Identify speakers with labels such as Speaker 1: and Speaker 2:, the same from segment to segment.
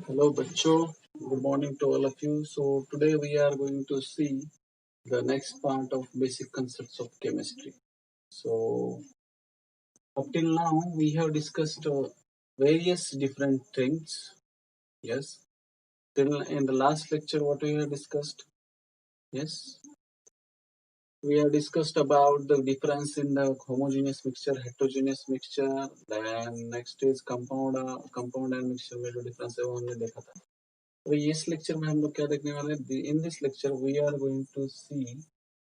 Speaker 1: Hello, बच्चों. Good morning to all of you. So today we are going to see the next part of basic concepts of chemistry. So up till now we have discussed various different things. Yes. Till in the last lecture, what we have discussed? Yes. We have discussed about the difference in the homogeneous mixture, heterogeneous mixture. Then next is compound and mixture में जो difference है वो हमने देखा था. तो इस lecture में हम लोग क्या देखने वाले हैं? In this lecture we are going to see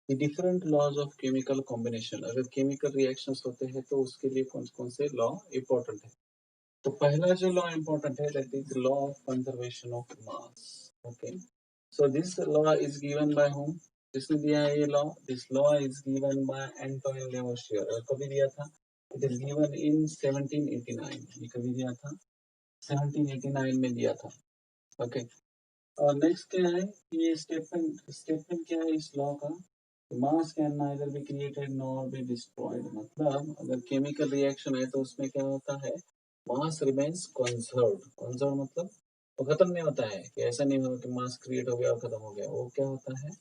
Speaker 1: the different laws of chemical combination. अगर केमिकल रिएक्शंस होते हैं तो उसके लिए कौन कौन से लॉ इंपॉर्टेंट है. तो पहला जो लॉ इंपॉर्टेंट है that is law of conservation of mass. Okay, so this law is given by whom. जिसने दिया है ये law? This law is given by Antoine Lavoisier. कभी दिया था? It is given in 1789. ये कभी दिया था? 1789 में दिया था. ओके, और नेक्स्ट क्या है? ये स्टेटमेंट क्या है इस लॉ का? मास can neither be created nor be destroyed. मतलब अगर केमिकल रिएक्शन है तो उसमें क्या होता है? Mass remains conserved. कंजर्व मतलब वो खत्म नहीं होता है, कि ऐसा नहीं होगा कि मास क्रिएट हो गया और खत्म हो गया. वो क्या होता है?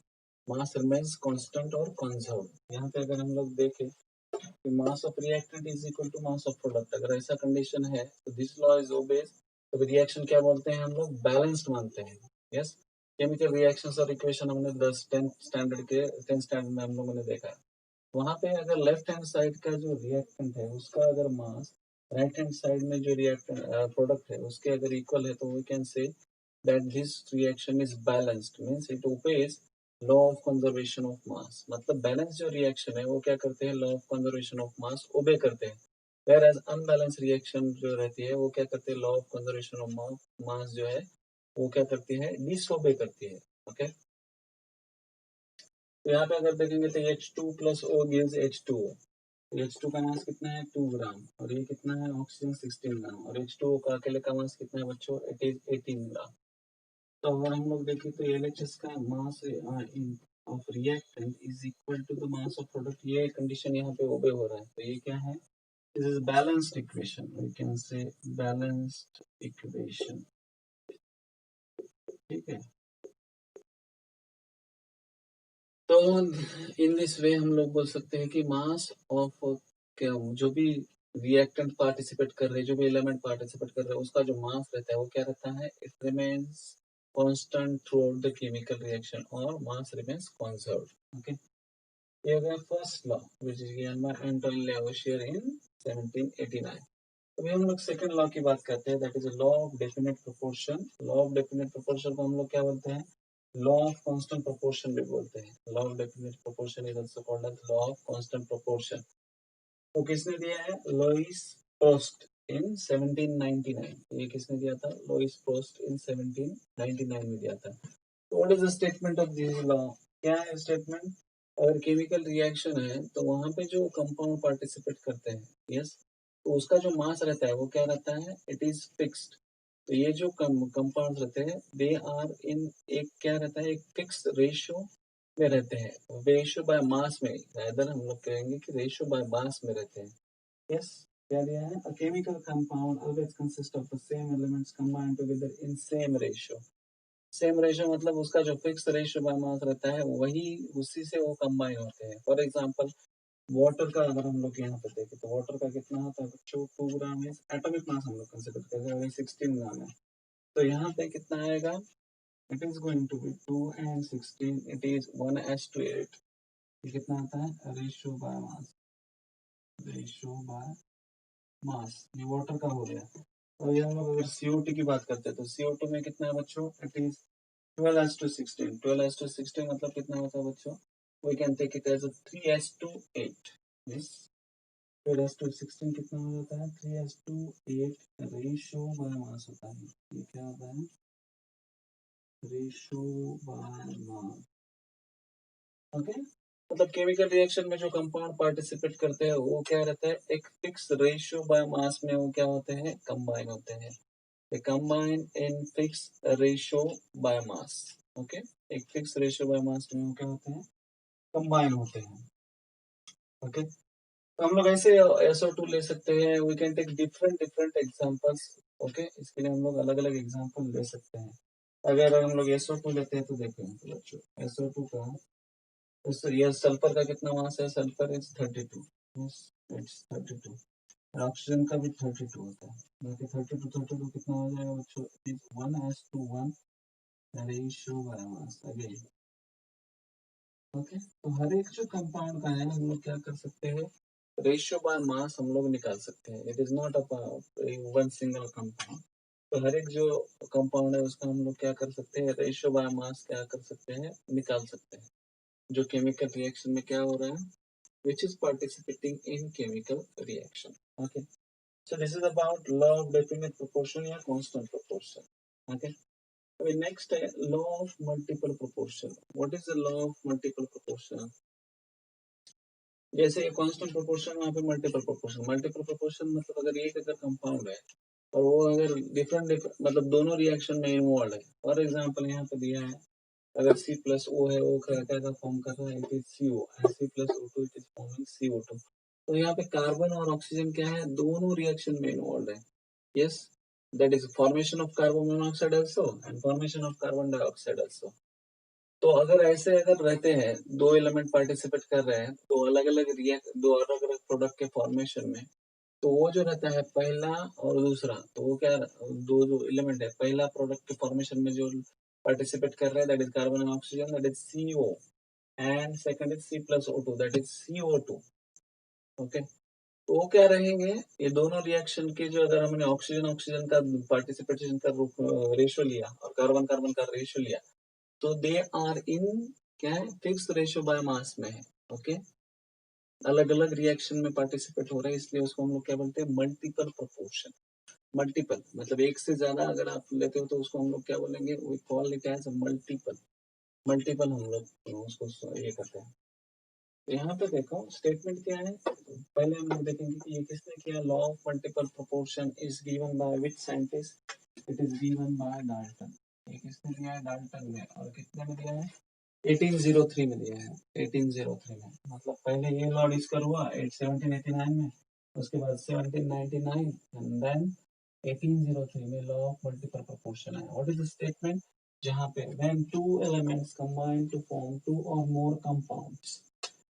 Speaker 1: मास रिमेन्स कांस्टेंट और कंजर्व्ड. यहाँ पे अगर हम लोग देखें कि mass of reactant is equal to mass of product, अगर ऐसा कंडीशन है तो दिस लॉ इज ओबेस्ड. तो रिएक्शन क्या बोलते हैं हम लोग? बैलेंस्ड मानते हैं. यस, केमिकल रिएक्शंस और इक्वेशन हमने 10 स्टैंडर्ड में हम लोगों ने देखा है. वहां पे अगर लेफ्ट हैंड साइड का जो रिएक्टेंट है उसका अगर मास राइट हैंड साइड में जो रिएक्टेंट प्रोडक्ट है उसके अगर इक्वल है तो we can say that this reaction is balanced. Means it obeys law of conservation of mass. मतलब बैलेंस जो रिएक्शन है वो क्या करते हैं? Law of conservation of mass obey करते हैं. वेयर एज अनबैलेंस रिएक्शन जो रहती है वो क्या करते हैं? लॉ ऑफ कंजर्वेशन ऑफ मास जो है वो क्या करती है? डिसओबे करती है. ओके, तो यहाँ पे अगर देखेंगे तो H2 plus O gives H2O. H2 का मास कितना है? 2 ग्राम. और ये कितना है? Oxygen 16 gram. और H2O का अकेले का मास कितना है बच्चों? It is 18 gram. तो अगर हम लोग देखें तो LHS का mass of reactant is equal to the mass of product. ये कंडीशन यहाँ पे ओबे हो रहा है. तो ये क्या है? This is balanced equation. We can say balanced equation. ठीक है, तो इन दिस वे हम लोग बोल सकते हैं कि मास ऑफ क्या जो भी रिएक्टेंट पार्टिसिपेट कर रहे हैं, जो भी एलिमेंट पार्टिसिपेट कर रहे हैं, उसका जो मास रहता है वो क्या रहता है? It remains constant throughout the chemical reaction और मास रिमेन्स कंजर्व्ड. ओके, ये हो गया first law which is given by Antoine Lavoisier in 1789. अभी हम लोग सेकंड लॉ की बात करते हैं, that is law of definite proportion. Law of definite proportion को हम लोग क्या बोलते हैं? लॉ ऑफ कांस्टेंट प्रोपोर्शन भी बोलते हैं. Law of definite proportion is also called as law of constant proportion. तो किसने दिया है? Louis Proust in 1799. ये किसने दिया था? लुईस प्रोस्ट इन 1799 में दिया था. तो what is the statement of this law? क्या है स्टेटमेंट? अगर केमिकल रिएक्शन है तो वहां पे जो कंपाउंड पार्टिसिपेट करते हैं, यस, तो उसका जो मास रहता है वो क्या रहता है? It is fixed. तो ये जो कंपाउंड रहते हैं दे आर इन एक क्या रहता है? एक फिक्स रेशियो में रहते हैं. रेशियो बाय मास में, इधर हम लोग कहेंगे कि रेशियो बाय मास में रहते हैं. यस, क्या दिया है? A chemical compound always consist of the same elements combined together in same ratio. Same ratio मतलब उसका जो फिक्स रेशियो बाय मास रहता है वही उसी से वो कंबाइन होते हैं. फॉर एग्जांपल वाटर का अगर हम लोग यहाँ पे देखें तो वाटर का कितना होता है बच्चों? 2 ग्राम है. एटॉमिक मास हम लोग कंसीडर करते हैं 16 ग्राम है. तो यहाँ पे कितना आएगा? It is going to be 2 and 16. It is 1:8. ये कितना आता है? Ratio by mass. Ratio by mass ये वाटर का हो गया. और ये हम लोग अगर CO2 की बात करते हैं तो CO2 में कितना है बच्चों? It is 12:16. 12:16 मतलब कितना होता है बच्चों? We can take it as a 3:8. Yes, 12:16 कितना हो जाता है? 3:8 रेशियो बाय मास होता है. ये क्या होता है? Ratio by mass. ओके, मतलब केमिकल रिएक्शन में जो कंपाउंड पार्टिसिपेट करते हैं वो क्या रहता है? एक फिक्स रेशियो बाय मास में वो क्या होते हैं? कंबाइन होते हैं. They combine in fixed ratio by mass. Okay, एक फिक्स रेशियो बाय मास में वो क्या होते हैं? कंबाइन होते हैं. ओके, तो हम लोग ऐसे SO2 ले सकते हैं. We can take different different examples. Okay, इसके लिए हम लोग अलग अलग एग्जाम्पल ले सकते हैं। अगर हम लोग SO2 लेते हैं तो देखो बच्चों, SO2 का ये सल्फर का कितना मास है, सल्फर इज 32, इट्स 32, ऑक्सीजन का भी 32 होता है, बाकी 32 कितना हो जाएगा बच्चों, is 1:1 ratio by mass again. Okay, तो हर एक जो कंपाउंड का है हम लोग क्या कर सकते हैं, रेशियो बाय मास हम लोग निकाल सकते हैं। It is not one single compound. तो हर एक जो कंपाउंड है उसका हम लोग क्या कर सकते हैं, रेशियो बाय मास क्या कर सकते हैं, निकाल सकते हैं, जो केमिकल रिएक्शन में क्या हो रहा है, which is participating in chemical reaction. Okay, so this is about law of definite proportion या constant proportion. Okay, अभी next है law of multiple proportion. What is the law of multiple proportion? जैसे ये कांस्टेंट प्रोपोर्शन, वहाँ पे multiple proportion. Multiple proportion मतलब अगर एक अगर कंपाउंड है और वो अगर डिफरेंट मतलब दोनों रिएक्शन में इन्वॉल्व है, फॉर एग्जांपल यहाँ पे दिया है अगर C प्लस O है, वो क्या क्या फॉर्म कर रहा है, it is CO, C plus O2 it is forming CO2। तो यहाँ पे कार्बन और ऑक्सीजन क्या है, दोनों रिएक्शन में इन्वॉल्व है। Yes, that is formation of carbon monoxide also and formation of carbon dioxide also. तो अगर ऐसे अगर रहते हैं, दो एलिमेंट पार्टिसिपेट कर रहे हैं, दो अलग अलग प्रोडक्ट के फॉर्मेशन में, तो वो जो रहता है पहला और दूसरा, तो वो क्या, दो जो एलिमेंट है, पहला प्रोडक्ट के फॉर्मेशन में जो पार्टिसिपेट कर रहा है that is carbon and oxygen, that is CO, and second is C plus O2 that is CO2। Okay, तो वो क्या रहेंगे, ये दोनों रिएक्शन के जो, अगर हमने ऑक्सीजन ऑक्सीजन का पार्टिसिपेशन का रेशियो लिया और कार्बन कार्बन का रेशियो लिया, तो दे आर इन क्या है, फिक्स रेशियो बाय मास में है। ओके, अलग अलग रिएक्शन में पार्टिसिपेट हो रहे हैं, इसलिए उसको हम लोग क्या बोलते हैं, मल्टीपल प्रोपोर्शन। मल्टीपल मतलब एक से ज्यादा अगर आप लेते हो तो उसको हम लोग क्या बोलेंगे, we call it as multiple. Multiple हम लोग उसको ये करते हैं। तो यहाँ पे देखो स्टेटमेंट क्या है, पहले हम लोग देखेंगे कि ये किसने किया, law of multiple proportion is given by which scientist, it is given bye Dalton. ये किसने दिया है, डाल्टन ने, और कितने में दिया है, 1803 में दिया है, 1803 में। मतलब पहले ये लॉ डिस्कवर हुआ 1789 में, उसके बाद 1799 एंड देन 1803 में लॉ ऑफ मल्टीपल प्रोपोर्शन है। व्हाट इज द स्टेटमेंट, जहाँ पे when two elements combine to form two or more compounds,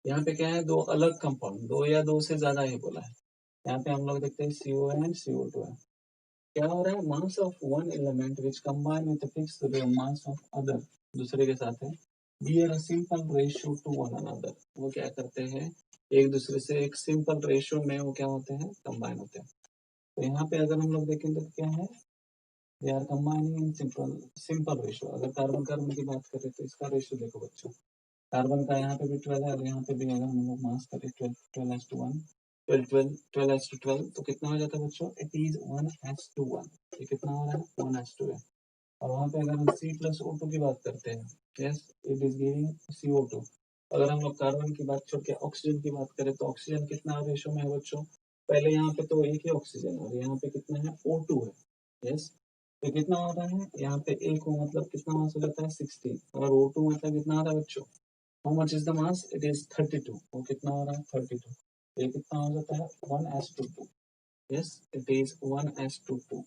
Speaker 1: यहाँ पे क्या है, दो अलग कंपाउंड, दो या दो से ज्यादा ही बोला है। यहाँ पे हम लोग देखते हैं CO एंड CO2 है। क्या हो रहा है, mass of one element which combine with fix mass of other, दूसरे के साथ है, bear a simple ratio two one another. वो क्या करते हैं, एक दूसरे से एक सिंपल रेशियो में वो क्या होते हैं, कंबाइन होते हैं। तो यहाँ पे अगर हम लोग देखेंगे तो क्या है, they are combining in simple simple ratio. अगर कार्बन कार्बन की बात करें तो इसका रेशियो देखो बच्चों, कार्बन का यहाँ पे भी 12 है और यहाँ पे भी अगर हम लोग मास करें 12:1, 12:12 तो कितना हो जाता है बच्चों, इट इज 1:1। ये कितना हो रहा है, 1:2 है। और वहाँ पे अगर हम C प्लस O2 की बात करते हैं, yes it is giving CO2। अगर हम लोग कार्बन की बात छोड़ के ऑक्सीजन की बात करें तो ऑक्सीजन कितना रेशो में है बच्चों, पहले यहाँ पे तो एक ही ऑक्सीजन और यहाँ पे कितना है, O2 है। यस, तो कितना हो रहा है, यहाँ पे एक हो मतलब कितना मास हो जाता है, 16, और O2 मतलब कितना आ रहा है बच्चों, how much is the mass, it is 32। वो कितना हो रहा है, 32। ये कितना हो जाता है, 1:2। Yes, it is 1:2।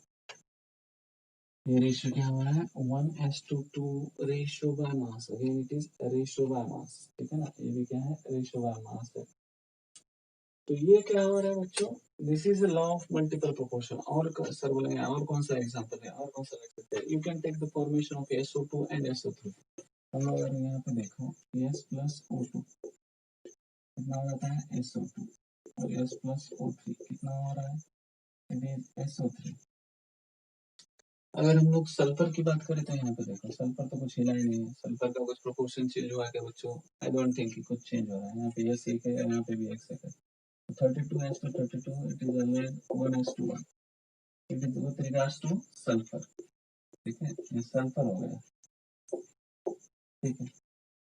Speaker 1: ये रेशियो क्या हो रहा है, 1:2 ratio by mass. Again it is ratio by mass, ठीक है ना, ये भी क्या है, रेशियो बाय मास है। तो ये क्या हो रहा है बच्चों, this is law of multiple proportion. और सर बोलेंगे और कौन सा एग्जांपल है, और कौन सा लिख सकते हैं, you can take the formation of SO2 and SO3। हम लोग अगर यहाँ पे देखो S प्लस O2 कितना हो जाता है, SO2, और S प्लस O3 कितना हो रहा है, इट इज SO3। अगर हम लोग सल्फर की बात करें तो यहाँ पे देखो सल्फर तो कुछ हिला ही नहीं है, सल्फर का कुछ प्रोपोर्शन चेंज हुआ है बच्चों, आई डोंट थिंक कि कुछ चेंज हो रहा है। यहाँ पे S एक है, यहाँ पे भी X है। 32:32 it is always 1:1, it is with regards two sulphur. ठीक है, ये सल्फर हो गया। ठीक है,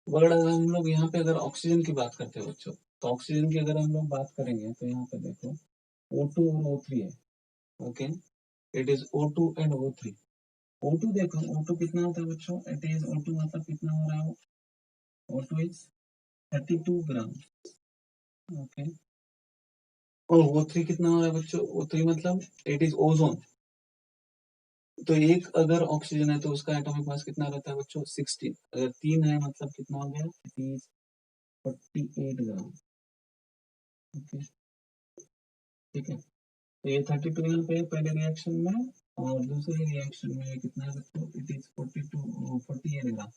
Speaker 1: अगर हम लोग यहाँ पे अगर ऑक्सीजन की बात करते हैं बच्चों, तो ऑक्सीजन की अगर हम लोग बात करेंगे तो यहाँ पे देखो O2 और O3 है। Okay, it is O2 and O3। O2 देखो, O2 कितना होता है बच्चों, इट इज O2 मतलब कितना हो रहा है, O2 इज 32 ग्राम। ओके, और O3 कितना हो रहा है बच्चों, O3 मतलब इट इज ओजोन। तो एक अगर ऑक्सीजन है तो उसका एटॉमिक मास कितना रहता है बच्चों? 16। अगर 3 है मतलब कितना हो गया? It is 48 gram. ओके, ठीक है। तो ये 32 यहाँ पे पहले रिएक्शन में, और दूसरे रिएक्शन में कितना है बच्चों? It is 42 48 gram.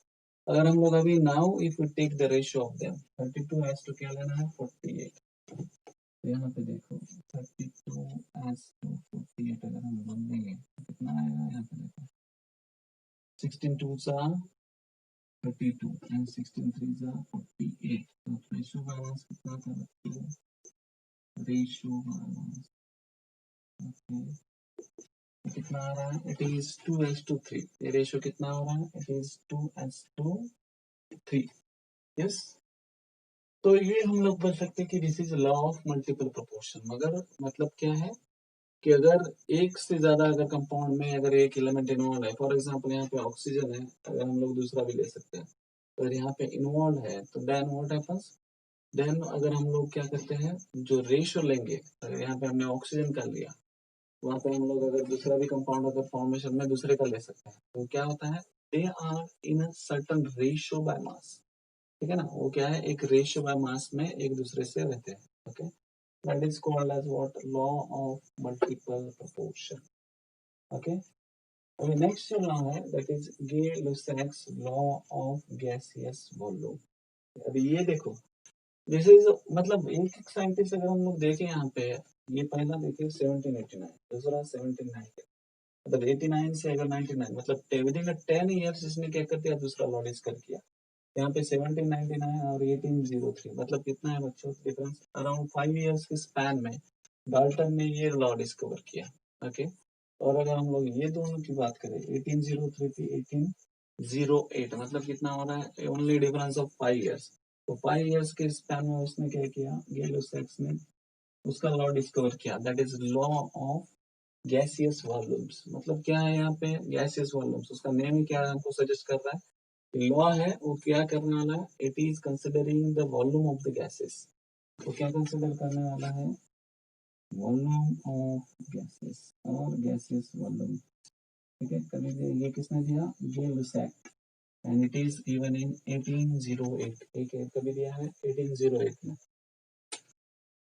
Speaker 1: अगर हम लोग अभी now if we take the ratio of them, 32 as to क्या लेना है? 48। तो यहाँ पे देखो 32 एज टू 48 अगर हम बोल देंगे तो कितना आएगा? यहाँ पे देखो 16 टू सा 32 and 16 threes are 48. तो रेशियो बाय मास कितना था बच्चों? रेशियो बाय मास, ओके, तो कितना आ रहा है? It is 2:3। ये रेशियो कितना हो रहा है? It is 2:3। यस। तो ये हम लोग बोल सकते हैं कि this is law of multiple proportion. मगर मतलब क्या है कि अगर एक से ज्यादा अगर कंपाउंड में अगर एक एलिमेंट इन्वॉल्व है, फॉर एग्जांपल यहाँ पे ऑक्सीजन है, अगर हम लोग दूसरा भी ले सकते हैं, अगर यहाँ पे इन्वॉल्व है तो देन व्हाट हैपेंस? देन अगर हम लोग क्या करते हैं, जो रेशियो लेंगे, अगर यहाँ पे हमने ऑक्सीजन का लिया, वहां पे हम लोग अगर दूसरा भी कंपाउंड अगर फॉर्मेशन में दूसरे का ले सकते हैं, तो क्या होता है? They are in a certain ratio by mass. ठीक है ना? वो क्या है? एक रेशियो बाय मास में एक दूसरे से रहते हैं। Okay, that is called as what? Law of multiple proportion. Okay, अभी नेक्स्ट जो लॉ है that is Gay Lussac's law of gaseous volume. अभी ये देखो, दिस इज मतलब एक एक साइंटिस्ट अगर हम लोग देखें यहाँ पे, ये पहला देखिए 1789, दूसरा 1790, मतलब 89 से अगर 99, मतलब विद इन 10 ईयर्स इसने क्या कर दिया? दूसरा लॉ डिस्कवर किया। यहाँ पे 1799 और 1803, मतलब कितना है बच्चों डिफरेंस? अराउंड 5 ईयर्स के स्पैन में डाल्टन ने ये लॉ डिस्कवर किया। ओके, और अगर हम लोग ये दोनों की बात करें, 1803 थी 1808, मतलब कितना हो रहा है? Only difference of 5 years. तो 5 ईयर्स के स्पैन में उसने क्या किया? गेलो-सैक्स ने उसका लॉ डिस्कवर किया, that is law of gaseous volumes. मतलब क्या है यहाँ पे? गैसियस वॉल्यूम्स, उसका नेम ही क्या है? हमको सजेस्ट कर रहा है। लॉ है वो क्या करने वाला है? It is considering the volume of the gases. तो क्या कंसिडर करने वाला है? वॉल्यूम ऑफ गैसेस और गैसियस वॉल्यूम। ठीक है, कभी ये किसने दिया? Gay Lussac, and it is given in 1808। एक कभी दिया है 1808 में।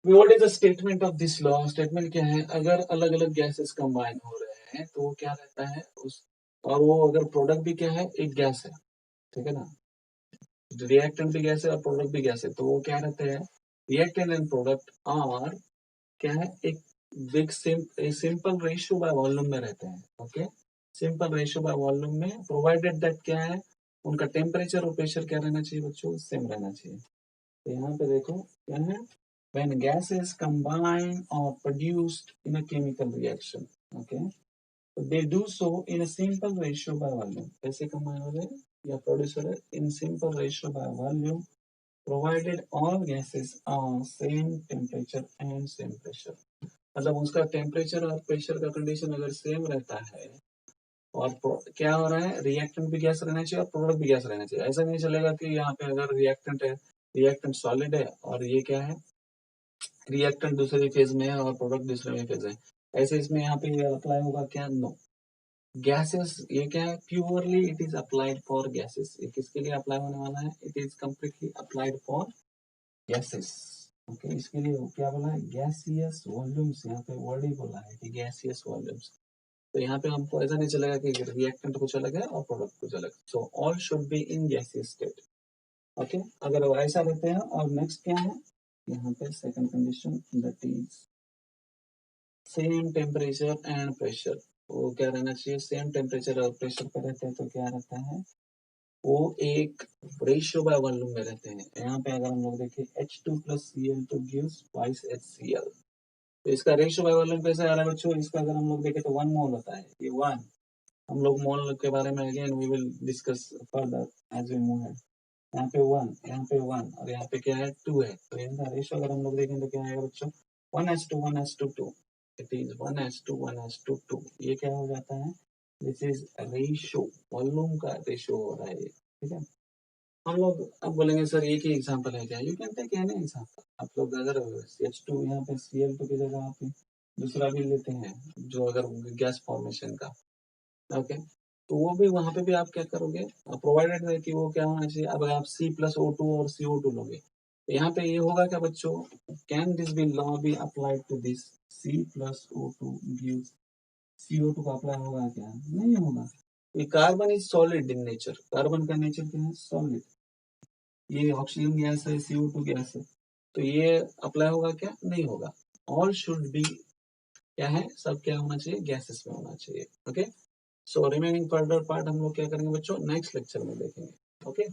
Speaker 1: What is the statement of this law? Statement क्या है? अगर अलग अलग गैसेस कंबाइन हो रहे हैं तो वो क्या रहता है उस, और वो अगर प्रोडक्ट भी क्या है? एक गैस है। ठीक है ना? रिएक्टेंट भी गैस है और प्रोडक्ट भी गैस है, तो वो क्या रहते हैं? रिएक्टेंट एंड प्रोडक्ट आर क्या है? एक big simple ratio by volume में रहते हैं। Okay, simple ratio by volume में, प्रोवाइडेड दैट क्या है? उनका टेम्परेचर और प्रेशर क्या रहना चाहिए बच्चों? सेम रहना चाहिए। तो यहाँ पे देखो क्या है? when gases combine or produced in a chemical reaction, okay, so they do so in a simple ratio by volume. कैसे combine हो रहे हैं या produce हो रहे हैं? In simple ratio by volume, provided all gases are same temperature and same pressure. मतलब उसका टेम्परेचर और प्रेशर का कंडीशन अगर सेम रहता है, और क्या हो रहा है? रिएक्टेंट भी गैस रहना चाहिए और प्रोडक्ट भी गैस रहना चाहिए। ऐसा नहीं चलेगा कि यहाँ पे अगर रिएक्टेंट है, रिएक्टेंट सॉलिड है और ये क्या है? रिएक्टेंट दूसरे फेज में है और प्रोडक्ट दूसरे में फेज है। ऐसे इसमें यहाँ पे अप्लाई होगा क्या? नो। गैसेस ये क्या है? Purely it is applied for gases. ये किसके लिए अप्लाई होने वाला है? It is completely applied for gases. Okay, इसके लिए वो क्या बोला है? Gaseous volumes. यहाँ पे वर्ड ही बोला है कि गैसियस वॉल्यूम्स। तो यहाँ पे हमको ऐसा नहीं चलेगा कि रिएक्टेंट कुछ अलग है और प्रोडक्ट कुछ अलग। So all should be in gaseous state. Okay, अगर वो ऐसा रहते हैं। और नेक्स्ट क्या है यहाँ पे? Second condition that is same temperature and pressure. वो क्या रहना चाहिए? सेम टेम्परेचर और प्रेशर पे रहते हैं तो क्या रहता है? वो एक रेशियो बाय वॉल्यूम में रहते हैं। यहाँ पे अगर हम लोग देखें H2 plus Cl2 gives twice HCl, तो इसका रेशियो बाय वॉल्यूम कैसे आ रहा है बच्चों? इसका अगर हम लोग देखें तो 1 मोल होता है, ये 1। हम लोग मोल के बारे में again we will discuss further as we move है। यहाँ पे 1, यहाँ पे 1 और यहाँ पे क्या है? 2 है। तो इनका रेशियो अगर हम लोग देखें तो क्या आएगा बच्चों? 1:1:2। It is 1:1:2। ये क्या हो जाता है? दिस इज रेशियो, वॉल्यूम का रेशियो हो रहा है ये। ठीक है, हम लोग अब बोलेंगे सर एक ही एग्जांपल है क्या? You can take any example. आप लोग अगर H2 यहाँ पे Cl2 की जगह आप दूसरा भी लेते हैं जो अगर गैस फॉर्मेशन का, ओके, तो वो भी वहां पे भी आप क्या करोगे, प्रोवाइडेड है कि वो क्या होना चाहिए। अब आप C+O2 और CO2 लोगे तो यहाँ पे ये होगा क्या बच्चों, can this be law be applied to this, C+O2 gives CO2 का अप्लाई होगा क्या, नहीं होगा। ये carbon is solid in nature, carbon का नेचर क्या है, सॉलिड। ये ऑक्सीजन गैस है, CO2 गैस है, तो ये अप्लाई होगा क्या, नहीं होगा। ऑल शुड बी क्या है, सब क्या होना चाहिए, गैसेस में होना चाहिए। Okay, so remaining further part हम लोग क्या करेंगे बच्चों, नेक्स्ट लेक्चर में देखेंगे। ओके।